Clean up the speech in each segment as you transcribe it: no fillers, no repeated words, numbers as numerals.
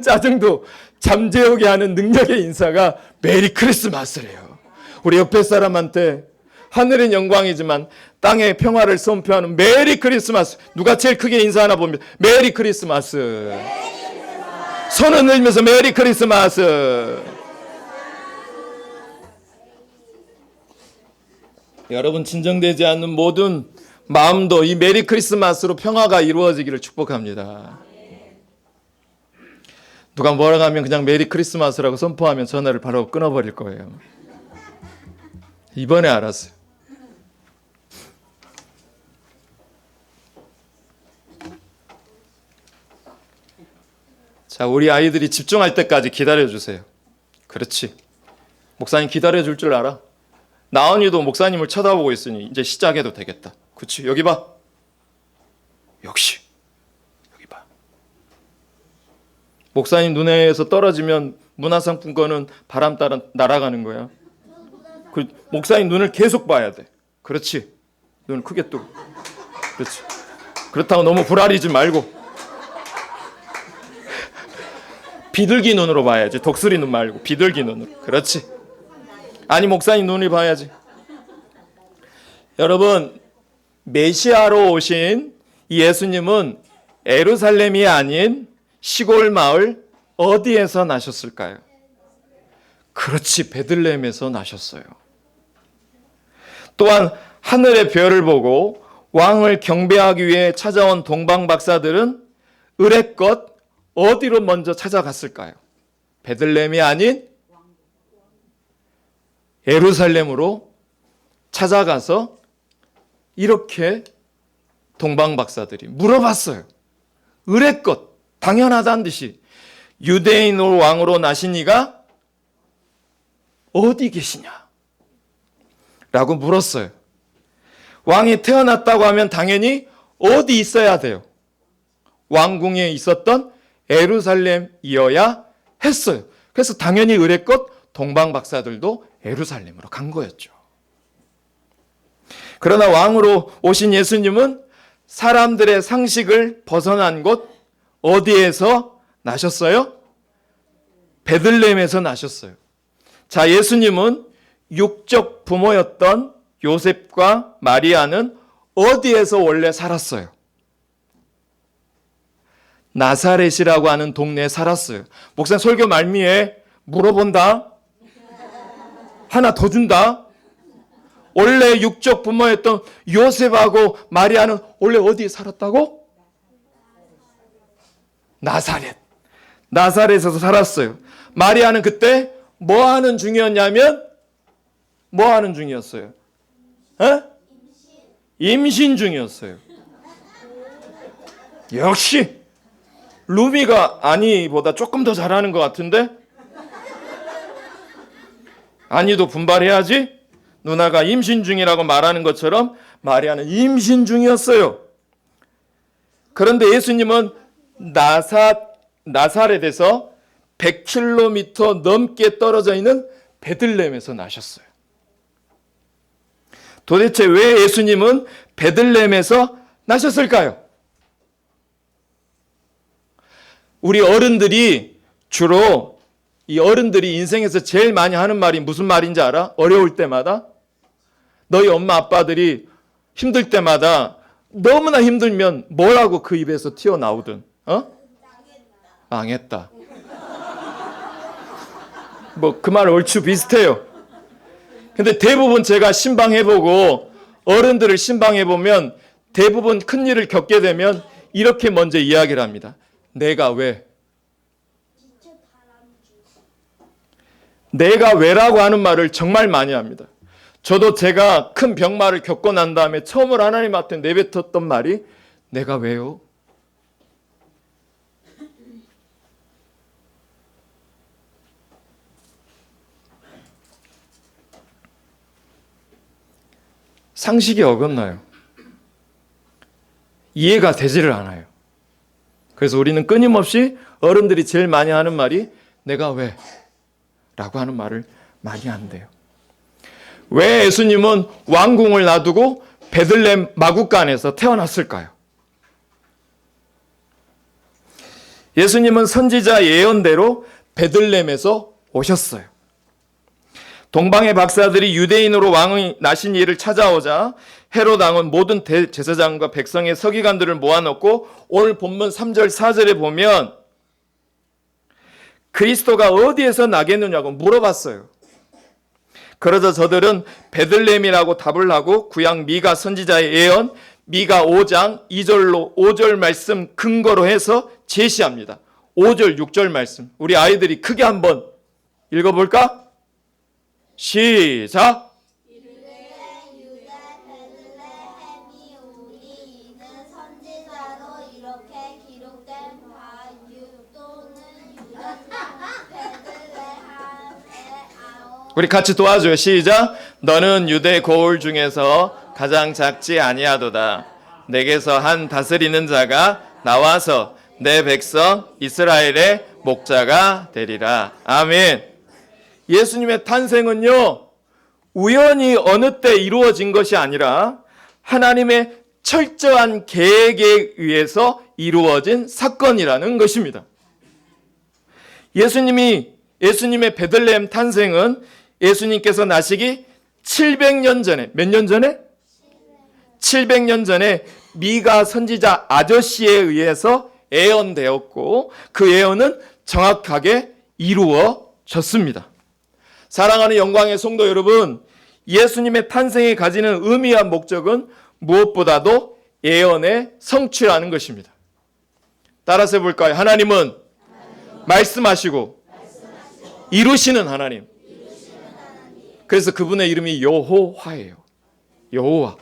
짜증도 잠재우게 하는 능력의 인사가 메리 크리스마스래요. 우리 옆에 사람한테 하늘은 영광이지만 땅의 평화를 선포하는 메리 크리스마스. 누가 제일 크게 인사하나 봅니다. 메리 크리스마스. 손을 들면서 메리 크리스마스. 여러분, 진정되지 않는 모든 마음도 이 메리 크리스마스로 평화가 이루어지기를 축복합니다. 누가 뭐라고 하면 그냥 메리 크리스마스라고 선포하면 전화를 바로 끊어버릴 거예요. 이번에 알았어요. 자, 우리 아이들이 집중할 때까지 기다려주세요. 그렇지. 목사님 기다려줄 줄 알아? 나은이도 목사님을 쳐다보고 있으니 이제 시작해도 되겠다. 그렇지. 여기 봐. 역시. 여기 봐. 목사님 눈에서 떨어지면 문화상품권은 바람 따라 날아가는 거야. 그 목사님 눈을 계속 봐야 돼. 그렇지. 눈을 크게 뜨고. 그렇지. 그렇다고 너무 불알이지 말고. 비둘기 눈으로 봐야지. 독수리 눈 말고 비둘기 눈으로. 그렇지. 아니 목사님 눈을 봐야지. 여러분, 메시아로 오신 예수님은 예루살렘이 아닌 시골 마을 어디에서 나셨을까요? 그렇지, 베들레헴에서 나셨어요. 또한 하늘의 별을 보고 왕을 경배하기 위해 찾아온 동방 박사들은 의뢰껏 어디로 먼저 찾아갔을까요? 베들레헴이 아닌 예루살렘으로 찾아가서 이렇게 동방 박사들이 물어봤어요. 의뢰껏 당연하다는 듯이 유대인 왕으로 나신 이가 어디 계시냐? 라고 물었어요. 왕이 태어났다고 하면 당연히 어디 있어야 돼요? 왕궁에 있었던 예루살렘이어야 했어요. 그래서 당연히 의뢰껏 동방 박사들도 예루살렘으로 간 거였죠. 그러나 왕으로 오신 예수님은 사람들의 상식을 벗어난 곳 어디에서 나셨어요? 베들레헴에서 나셨어요. 자, 예수님은 육적 부모였던 요셉과 마리아는 어디에서 원래 살았어요? 나사렛이라고 하는 동네에 살았어요. 목사님 설교 말미에 물어본다. 하나 더 준다. 원래 육적 부모였던 요셉하고 마리아는 원래 어디에 살았다고? 나사렛. 나사렛에서 살았어요. 마리아는 그때 뭐 하는 중이었냐면 뭐 하는 중이었어요? 임신 중이었어요. 역시 루비가 아니보다 조금 더 잘하는 것 같은데? 아니도 분발해야지. 누나가 임신 중이라고 말하는 것처럼 마리아는 임신 중이었어요. 그런데 예수님은 나사렛에서 100km 넘게 떨어져 있는 베들레헴에서 나셨어요. 도대체 왜 예수님은 베들레헴에서 나셨을까요? 우리 어른들이 주로 이 어른들이 인생에서 제일 많이 하는 말이 무슨 말인지 알아? 어려울 때마다 너희 엄마 아빠들이 힘들 때마다 너무나 힘들면 뭐라고 그 입에서 튀어나오든 망했다. 뭐 그 말 얼추 비슷해요. 근데 대부분 제가 신방해보고 어른들을 신방해보면 대부분 큰일을 겪게 되면 이렇게 먼저 이야기를 합니다. 내가 왜? 내가 왜라고 하는 말을 정말 많이 합니다. 저도 제가 큰 병마를 겪고 난 다음에 처음으로 하나님한테 내뱉었던 말이 내가 왜요? 상식이 어긋나요. 이해가 되지를 않아요. 그래서 우리는 끊임없이 어른들이 제일 많이 하는 말이 내가 왜? 라고 하는 말을 많이 한대요. 왜 예수님은 왕궁을 놔두고 베들레헴 마구간에서 태어났을까요? 예수님은 선지자 예언대로 베들레헴에서 오셨어요. 동방의 박사들이 유대인으로 왕이 나신 이를 찾아오자 헤롯 왕은 모든 대제사장과 백성의 서기관들을 모아놓고 오늘 본문 3절 4절에 보면 그리스도가 어디에서 나겠느냐고 물어봤어요. 그러자 저들은 베들레헴이라고 답을 하고 구약 미가 선지자의 예언 미가 5장 2절로 5절 말씀 근거로 해서 제시합니다. 5절 6절 말씀 우리 아이들이 크게 한번 읽어볼까? 시작! 우리 같이 도와줘요. 시작! 너는 유대 고을 중에서 가장 작지 아니하도다. 내게서 한 다스리는 자가 나와서 내 백성 이스라엘의 목자가 되리라. 아멘. 예수님의 탄생은요, 우연히 어느 때 이루어진 것이 아니라 하나님의 철저한 계획에 의해서 이루어진 사건이라는 것입니다. 예수님의 베들레헴 탄생은 예수님께서 나시기 700년 전에, 몇 년 전에? 700년 전에 미가 선지자 아저씨에 의해서 예언되었고 그 예언은 정확하게 이루어졌습니다. 사랑하는 영광의 성도 여러분, 예수님의 탄생이 가지는 의미와 목적은 무엇보다도 예언의 성취라는 것입니다. 따라서 해볼까요? 하나님은 말씀하시고 이루시는 하나님. 그래서 그분의 이름이 여호와예요. 여호와.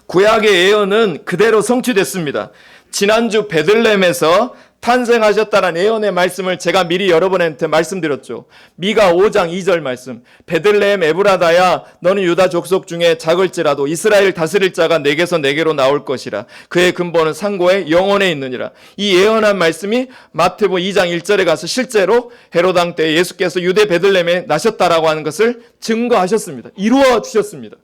구약의 예언은 그대로 성취됐습니다. 지난주 베들레헴에서 탄생하셨다는 예언의 말씀을 제가 미리 여러분한테 말씀드렸죠. 미가 5장 2절 말씀. 베들레헴 에브라다야 너는 유다 족속 중에 작을지라도 이스라엘 다스릴 자가 내게서 내게로 나올 것이라. 그의 근본은 상고의 영혼에 있느니라. 이 예언한 말씀이 마태복음 2장 1절에 가서 실제로 헤롯 왕 때 예수께서 유대 베들레헴에 나셨다라고 하는 것을 증거하셨습니다. 이루어 주셨습니다.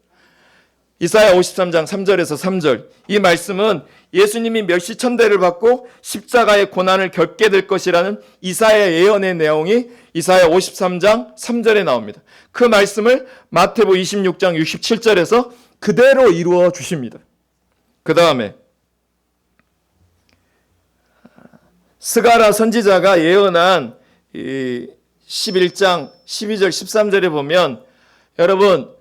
이사야 53장 3절에서 3절. 이 말씀은 예수님이 멸시천대를 받고 십자가의 고난을 겪게 될 것이라는 이사야 예언의 내용이 이사야 53장 3절에 나옵니다. 그 말씀을 마태복음 26장 67절에서 그대로 이루어 주십니다. 그 다음에 스가랴 선지자가 예언한 11장 12절 13절에 보면 여러분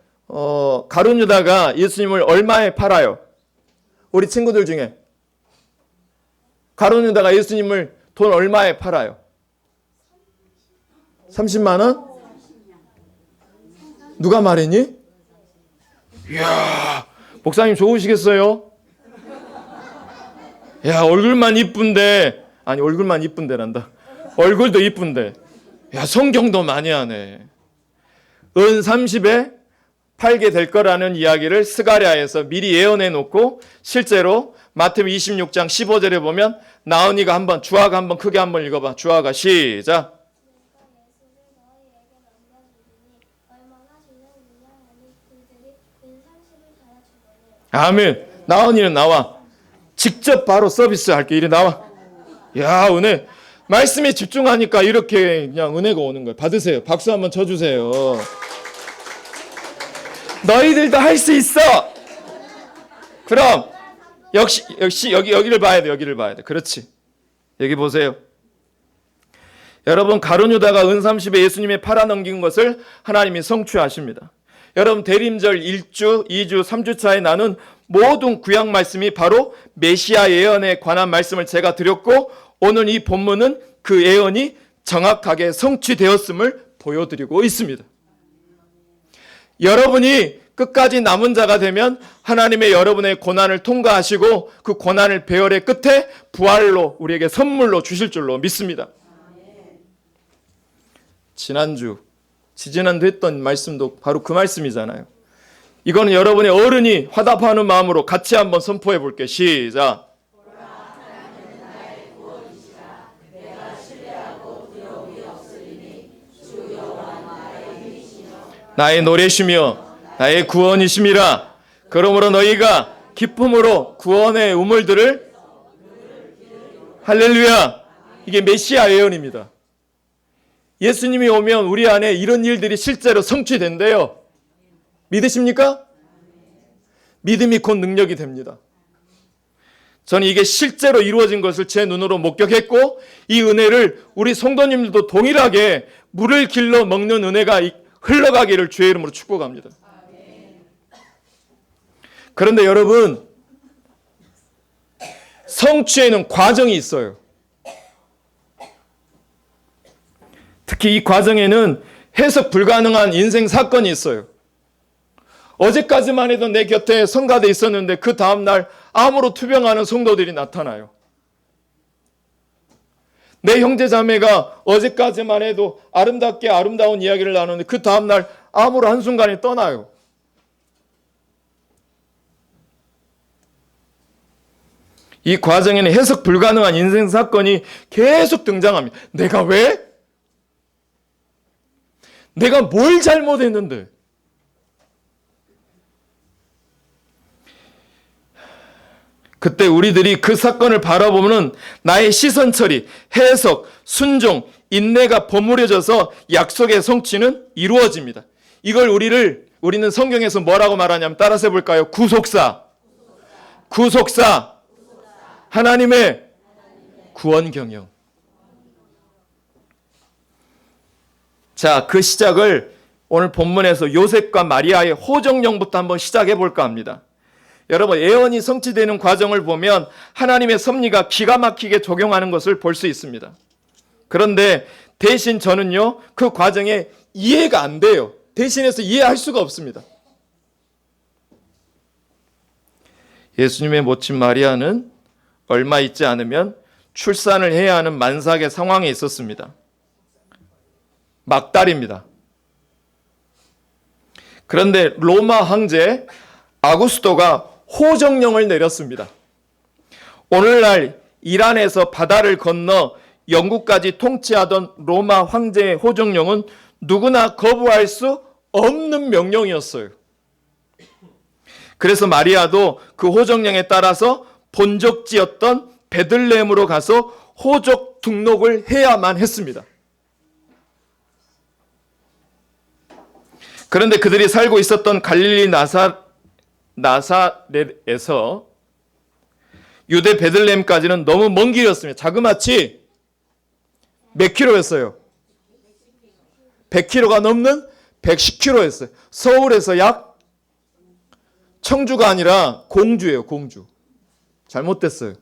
가룟 유다가 예수님을 얼마에 팔아요? 우리 친구들 중에 가룟 유다가 예수님을 돈 얼마에 팔아요? 30만 원? 누가 말했니? 이야, 목사님 좋으시겠어요? 야, 얼굴만 이쁜데란다. 얼굴도 이쁜데. 야, 성경도 많이 하네. 은 30에 팔게 될 거라는 이야기를 스가랴에서 미리 예언해 놓고 실제로 마태복음 26장 15절에 보면 나은이가 한번 주아가 한번 크게 한번 읽어봐. 주아가 시작. 아멘. 나은이는 나와. 직접 바로 서비스 할게. 이리 나와. 야, 은혜. 말씀에 집중하니까 이렇게 그냥 은혜가 오는 거예요. 받으세요. 박수 한번 쳐주세요. 너희들도 할 수 있어. 그럼 역시 여기를 봐야 돼. 여기를 봐야 돼. 그렇지. 여기 보세요. 여러분 가룟 유다가 은 30에 예수님의 팔아넘긴 것을 하나님이 성취하십니다. 여러분 대림절 1주, 2주, 3주 차에 나눈 모든 구약 말씀이 바로 메시아 예언에 관한 말씀을 제가 드렸고 오늘 이 본문은 그 예언이 정확하게 성취되었음을 보여드리고 있습니다. 여러분이 끝까지 남은 자가 되면 하나님의 여러분의 고난을 통과하시고 그 고난을 배열의 끝에 부활로 우리에게 선물로 주실 줄로 믿습니다. 지지난주 했던 말씀도 바로 그 말씀이잖아요. 이거는 여러분의 어른이 화답하는 마음으로 같이 한번 선포해 볼게요. 시작. 나의 노래시며 나의 구원이심이라. 그러므로 너희가 기쁨으로 구원의 우물들을 할렐루야. 이게 메시아 예언입니다. 예수님이 오면 우리 안에 이런 일들이 실제로 성취된대요. 믿으십니까? 믿음이 곧 능력이 됩니다. 저는 이게 실제로 이루어진 것을 제 눈으로 목격했고, 이 은혜를 우리 성도님들도 동일하게 물을 길러 먹는 은혜가 흘러가기를 주의 이름으로 축복합니다. 그런데 여러분, 성취에는 과정이 있어요. 특히 이 과정에는 해석 불가능한 인생 사건이 있어요. 어제까지만 해도 내 곁에 성가대 있었는데 그 다음날 암으로 투병하는 성도들이 나타나요. 내 형제 자매가 어제까지만 해도 아름답게 아름다운 이야기를 나누는데 그 다음날 암으로 한순간에 떠나요. 이 과정에는 해석 불가능한 인생 사건이 계속 등장합니다. 내가 왜? 내가 뭘 잘못했는데? 그때 우리들이 그 사건을 바라보면 나의 시선 처리, 해석, 순종, 인내가 버무려져서 약속의 성취는 이루어집니다. 이걸 우리는 성경에서 뭐라고 말하냐면 따라서 해볼까요? 구속사. 하나님의 구원 경영. 자, 그 시작을 오늘 본문에서 요셉과 마리아의 호정령부터 한번 시작해 볼까 합니다. 여러분, 예언이 성취되는 과정을 보면 하나님의 섭리가 기가 막히게 적용하는 것을 볼 수 있습니다. 그런데 대신 저는요, 그 과정에 이해가 안 돼요. 대신해서 이해할 수가 없습니다. 예수님의 모친 마리아는 얼마 있지 않으면 출산을 해야 하는 만삭의 상황에 있었습니다. 막달입니다. 그런데 로마 황제 아구스토가 호정령을 내렸습니다. 오늘날 이란에서 바다를 건너 영국까지 통치하던 로마 황제의 호정령은 누구나 거부할 수 없는 명령이었어요. 그래서 마리아도 그 호정령에 따라서 본적지였던 베들레헴으로 가서 호적 등록을 해야만 했습니다. 그런데 그들이 살고 있었던 갈릴리 나사렛에서 유대 베들레헴까지는 너무 먼 길이었습니다. 자그마치 몇 킬로였어요? 100킬로가 넘는 110킬로였어요. 서울에서 약 청주가 아니라 공주예요. 공주. 잘못됐어요.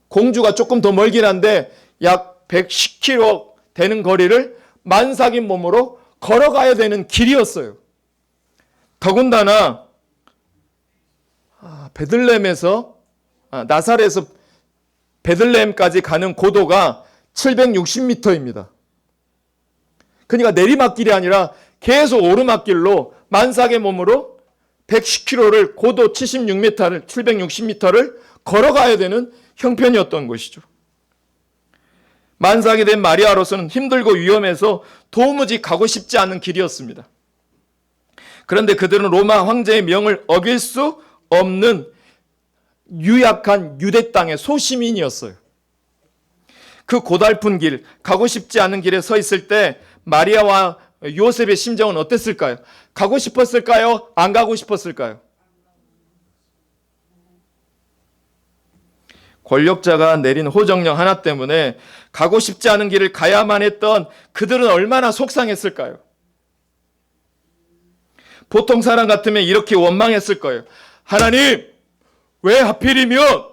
공주가 조금 더 멀긴 한데 약 110킬로 되는 거리를 만삭인 몸으로 걸어가야 되는 길이었어요. 더군다나 베들레헴에서 나사렛에서 베들레헴까지 가는 고도가 760m입니다. 그러니까 내리막길이 아니라 계속 오르막길로 만삭의 몸으로 110km를 고도 76m를 760m를 걸어가야 되는 형편이었던 것이죠. 만삭이 된 마리아로서는 힘들고 위험해서 도무지 가고 싶지 않은 길이었습니다. 그런데 그들은 로마 황제의 명을 어길 수 없는 유약한 유대 땅의 소시민이었어요. 그 고달픈 길, 가고 싶지 않은 길에 서 있을 때 마리아와 요셉의 심정은 어땠을까요? 가고 싶었을까요? 안 가고 싶었을까요? 권력자가 내린 호정령 하나 때문에 가고 싶지 않은 길을 가야만 했던 그들은 얼마나 속상했을까요? 보통 사람 같으면 이렇게 원망했을 거예요. 하나님, 왜 하필이면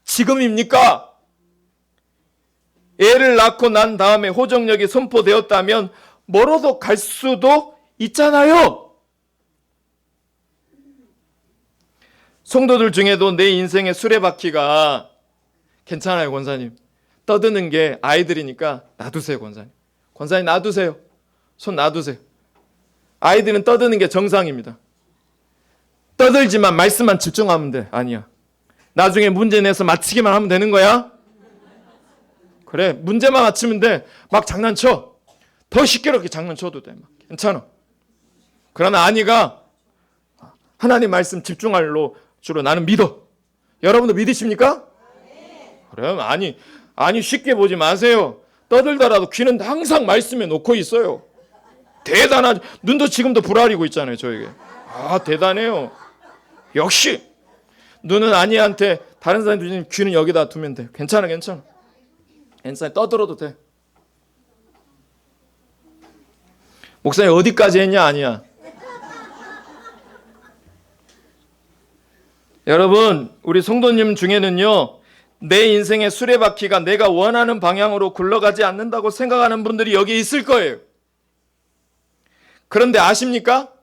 지금입니까? 애를 낳고 난 다음에 호정력이 선포되었다면 멀어도 갈 수도 있잖아요. 성도들 중에도 내 인생의 수레바퀴가 괜찮아요, 권사님. 떠드는 게 아이들이니까 놔두세요, 권사님. 권사님 놔두세요. 손 놔두세요. 아이들은 떠드는 게 정상입니다. 떠들지만 말씀만 집중하면 돼. 아니야. 나중에 문제 내서 맞히기만 하면 되는 거야. 그래, 문제만 맞히면 돼. 막 장난쳐. 더 시끄럽게 장난쳐도 돼. 막. 괜찮아. 그러나 아니가 하나님 말씀 집중할로 주로 나는 믿어. 여러분도 믿으십니까? 그럼 아니 쉽게 보지 마세요. 떠들더라도 귀는 항상 말씀에 놓고 있어요. 대단하죠. 눈도 지금도 부라리고 있잖아요, 저에게. 아, 대단해요. 역시 눈은 아니한테 다른 사람들이 귀는 여기다 두면 돼. 괜찮아. 떠들어도 돼. 목사님 어디까지 했냐? 아니야. 여러분, 우리 성도님 중에는요, 내 인생의 수레바퀴가 내가 원하는 방향으로 굴러가지 않는다고 생각하는 분들이 여기 있을 거예요. 그런데 아십니까?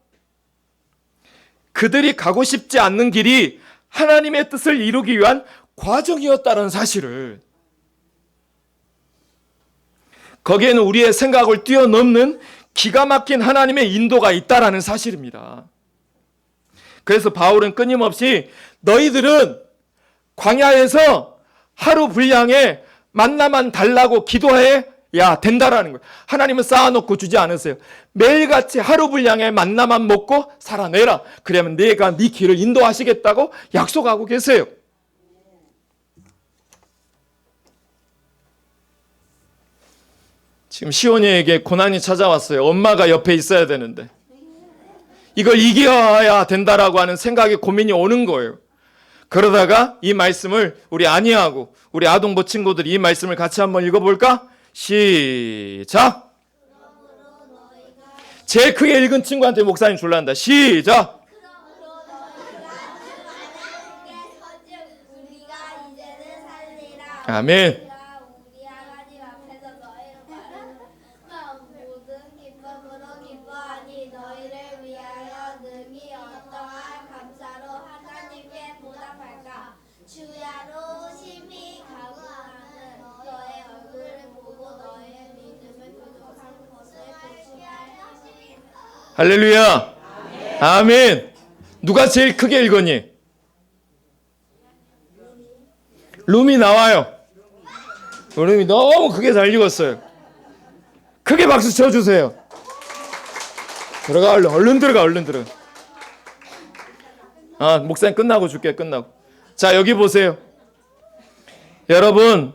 그들이 가고 싶지 않는 길이 하나님의 뜻을 이루기 위한 과정이었다는 사실을, 거기에는 우리의 생각을 뛰어넘는 기가 막힌 하나님의 인도가 있다라는 사실입니다. 그래서 바울은 끊임없이 너희들은 광야에서 하루 분량의 만나만 달라고 기도해 야 된다라는 거예요. 하나님은 쌓아놓고 주지 않으세요. 매일같이 하루 분량의 만나만 먹고 살아내라. 그러면 내가 네 길을 인도하시겠다고 약속하고 계세요. 지금 시온이에게 고난이 찾아왔어요. 엄마가 옆에 있어야 되는데 이걸 이겨야 된다라고 하는 생각에 고민이 오는 거예요. 그러다가 이 말씀을 우리 아니하고 우리 아동부 친구들이 이 말씀을 같이 한번 읽어볼까? 시작! 제일 크게 읽은 친구한테 목사님 줄란다. 시작! 아멘. 할렐루야. 아멘. 누가 제일 크게 읽었니? 룸이 나와요. 룸이 너무 크게 잘 읽었어요. 크게 박수 쳐주세요. 들어가, 얼른 들어가. 아, 목사님 끝나고 줄게, 끝나고. 자, 여기 보세요. 여러분,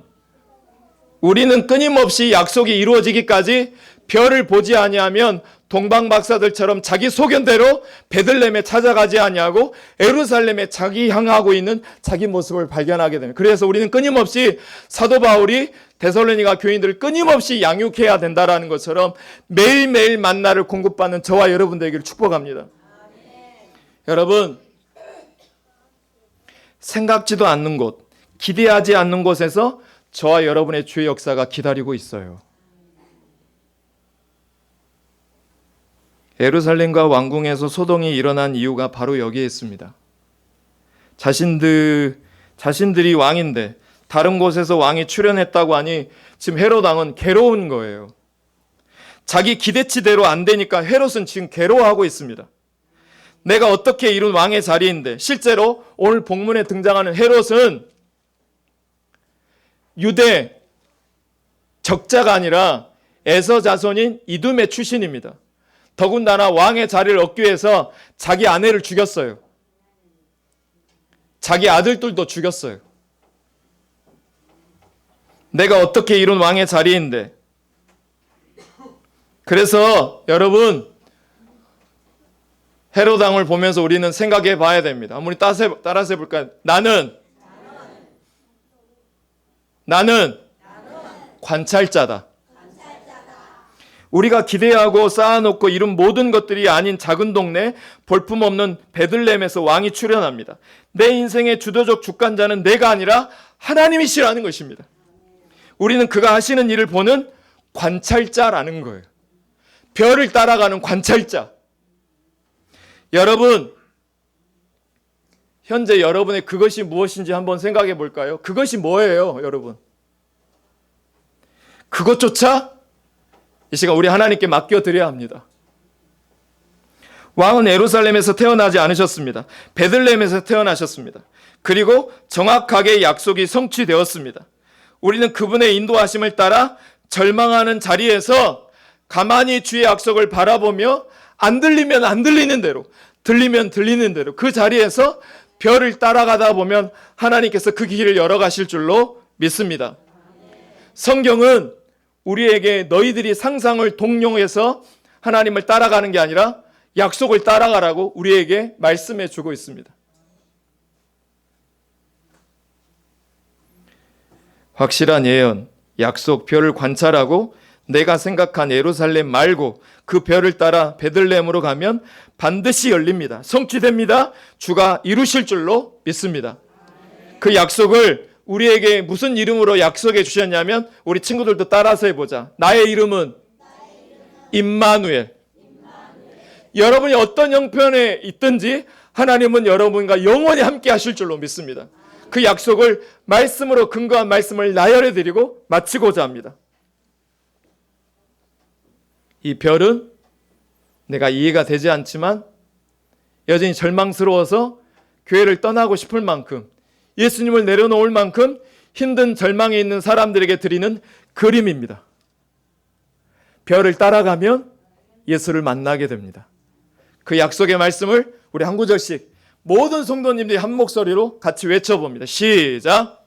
우리는 끊임없이 약속이 이루어지기까지 별을 보지 아니하면 동방박사들처럼 자기 소견대로 베들레헴에 찾아가지 아니하고 예루살렘에 자기 향하고 있는 자기 모습을 발견하게 됩니다. 그래서 우리는 끊임없이 사도 바울이 데살로니가 교인들을 끊임없이 양육해야 된다라는 것처럼 매일매일 만나를 공급받는 저와 여러분들에게 축복합니다. 여러분, 생각지도 않는 곳, 기대하지 않는 곳에서 저와 여러분의 주의 역사가 기다리고 있어요. 예루살렘과 왕궁에서 소동이 일어난 이유가 바로 여기에 있습니다. 자신들이 왕인데 다른 곳에서 왕이 출현했다고 하니 지금 헤롯 왕은 괴로운 거예요. 자기 기대치대로 안 되니까 헤롯은 지금 괴로워하고 있습니다. 내가 어떻게 이룬 왕의 자리인데, 실제로 오늘 본문에 등장하는 헤롯은 유대 적자가 아니라 에서 자손인 이둠의 출신입니다. 더군다나 왕의 자리를 얻기 위해서 자기 아내를 죽였어요. 자기 아들들도 죽였어요. 내가 어떻게 이룬 왕의 자리인데. 그래서 여러분, 헤롯 왕을 보면서 우리는 생각해 봐야 됩니다. 한번 따라서 해볼까요? 나는 관찰자다. 우리가 기대하고 쌓아놓고 이룬 모든 것들이 아닌 작은 동네 볼품없는 베들레헴에서 왕이 출현합니다. 내 인생의 주도적 주관자는 내가 아니라 하나님이시라는 것입니다. 우리는 그가 하시는 일을 보는 관찰자라는 거예요. 별을 따라가는 관찰자. 여러분, 현재 여러분의 그것이 무엇인지 한번 생각해 볼까요? 그것이 뭐예요, 여러분? 그것조차 이 시간 우리 하나님께 맡겨드려야 합니다. 왕은 예루살렘에서 태어나지 않으셨습니다. 베들레헴에서 태어나셨습니다. 그리고 정확하게 약속이 성취되었습니다. 우리는 그분의 인도하심을 따라 절망하는 자리에서 가만히 주의 약속을 바라보며 안 들리면 안 들리는 대로, 들리면 들리는 대로 그 자리에서 별을 따라가다 보면 하나님께서 그 길을 열어가실 줄로 믿습니다. 성경은 우리에게 너희들이 상상을 동용해서 하나님을 따라가는 게 아니라 약속을 따라가라고 우리에게 말씀해 주고 있습니다. 확실한 예언, 약속, 별을 관찰하고 내가 생각한 예루살렘 말고 그 별을 따라 베들레헴으로 가면 반드시 열립니다. 성취됩니다. 주가 이루실 줄로 믿습니다. 그 약속을 우리에게 무슨 이름으로 약속해 주셨냐면 우리 친구들도 따라서 해보자. 나의 이름은 임마누엘. 여러분이 어떤 형편에 있든지 하나님은 여러분과 영원히 함께 하실 줄로 믿습니다. 그 약속을 말씀으로 근거한 말씀을 나열해 드리고 마치고자 합니다. 이 별은 내가 이해가 되지 않지만 여전히 절망스러워서 교회를 떠나고 싶을 만큼 예수님을 내려놓을 만큼 힘든 절망에 있는 사람들에게 드리는 그림입니다. 별을 따라가면 예수를 만나게 됩니다. 그 약속의 말씀을 우리 한 구절씩 모든 성도님들이 한 목소리로 같이 외쳐봅니다. 시작!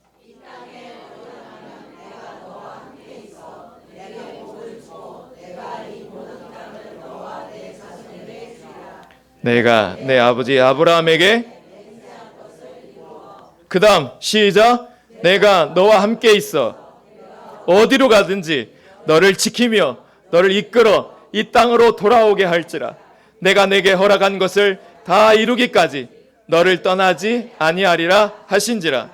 내가 내 아버지 아브라함에게 그 다음 시작! 내가 너와 함께 있어 어디로 가든지 너를 지키며 너를 이끌어 이 땅으로 돌아오게 할지라. 내가 내게 허락한 것을 다 이루기까지 너를 떠나지 아니하리라 하신지라.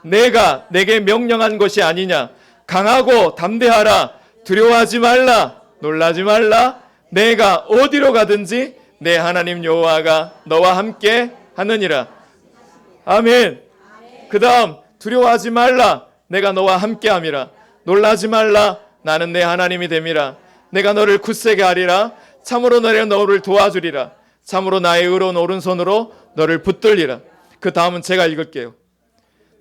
내가 내게 명령한 것이 아니냐. 강하고 담대하라. 두려워하지 말라. 놀라지 말라. 내가 어디로 가든지 내 하나님 여호와가 너와 함께 하느니라. 아멘. 그 다음 두려워하지 말라. 내가 너와 함께 함이라. 놀라지 말라. 나는 내 하나님이 됨이라. 내가 너를 굳세게 하리라. 참으로 너를 도와주리라. 참으로 나의 의로운 오른손으로 너를 붙들리라. 그 다음은 제가 읽을게요.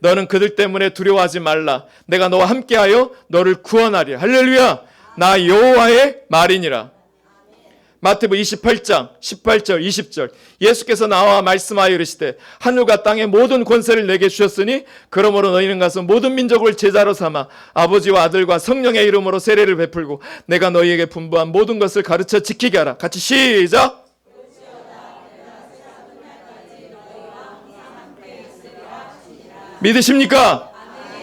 너는 그들 때문에 두려워하지 말라. 내가 너와 함께하여 너를 구원하리라. 할렐루야. 나 여호와의 말이니라. 마태복음 28장 18절 20절 예수께서 나와 말씀하여 이르시되 하늘과 땅의 모든 권세를 내게 주셨으니 그러므로 너희는 가서 모든 민족을 제자로 삼아 아버지와 아들과 성령의 이름으로 세례를 베풀고 내가 너희에게 분부한 모든 것을 가르쳐 지키게 하라. 같이 시작! 믿으십니까?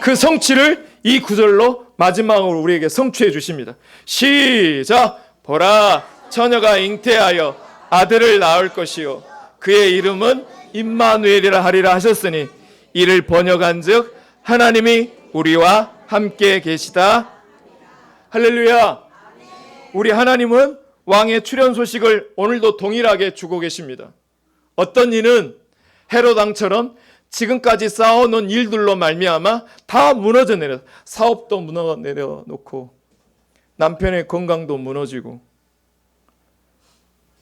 그 성취를 이 구절로 마지막으로 우리에게 성취해 주십니다. 시작! 보라 처녀가 잉태하여 아들을 낳을 것이요 그의 이름은 임마누엘이라 하리라 하셨으니 이를 번역한즉 하나님이 우리와 함께 계시다. 할렐루야. 우리 하나님은 왕의 출현 소식을 오늘도 동일하게 주고 계십니다. 어떤 이는 헤롯 왕처럼 지금까지 쌓아놓은 일들로 말미암아 다 무너져 내려 사업도 무너져 내려놓고 남편의 건강도 무너지고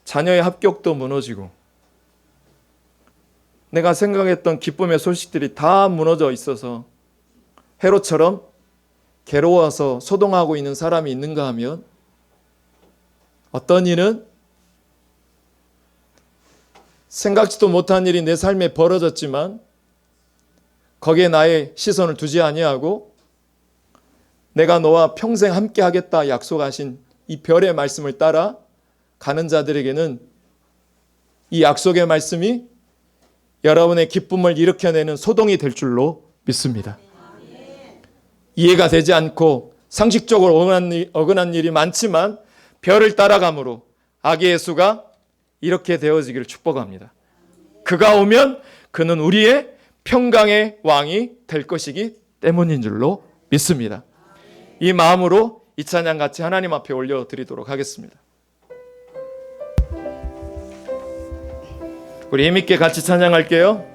자녀의 합격도 무너지고 내가 생각했던 기쁨의 소식들이 다 무너져 있어서 헤롯처럼 괴로워서 소동하고 있는 사람이 있는가 하면 어떤 이는 생각지도 못한 일이 내 삶에 벌어졌지만 거기에 나의 시선을 두지 아니하고 내가 너와 평생 함께 하겠다 약속하신 이 별의 말씀을 따라 가는 자들에게는 이 약속의 말씀이 여러분의 기쁨을 일으켜내는 소동이 될 줄로 믿습니다. 이해가 되지 않고 상식적으로 어긋난 일이 많지만 별을 따라감으로 아기 예수가 이렇게 되어지기를 축복합니다. 그가 오면 그는 우리의 평강의 왕이 될 것이기 때문인 줄로 믿습니다. 이 마음으로 이 찬양 같이 하나님 앞에 올려드리도록 하겠습니다. 우리 힘있게 같이 찬양할게요.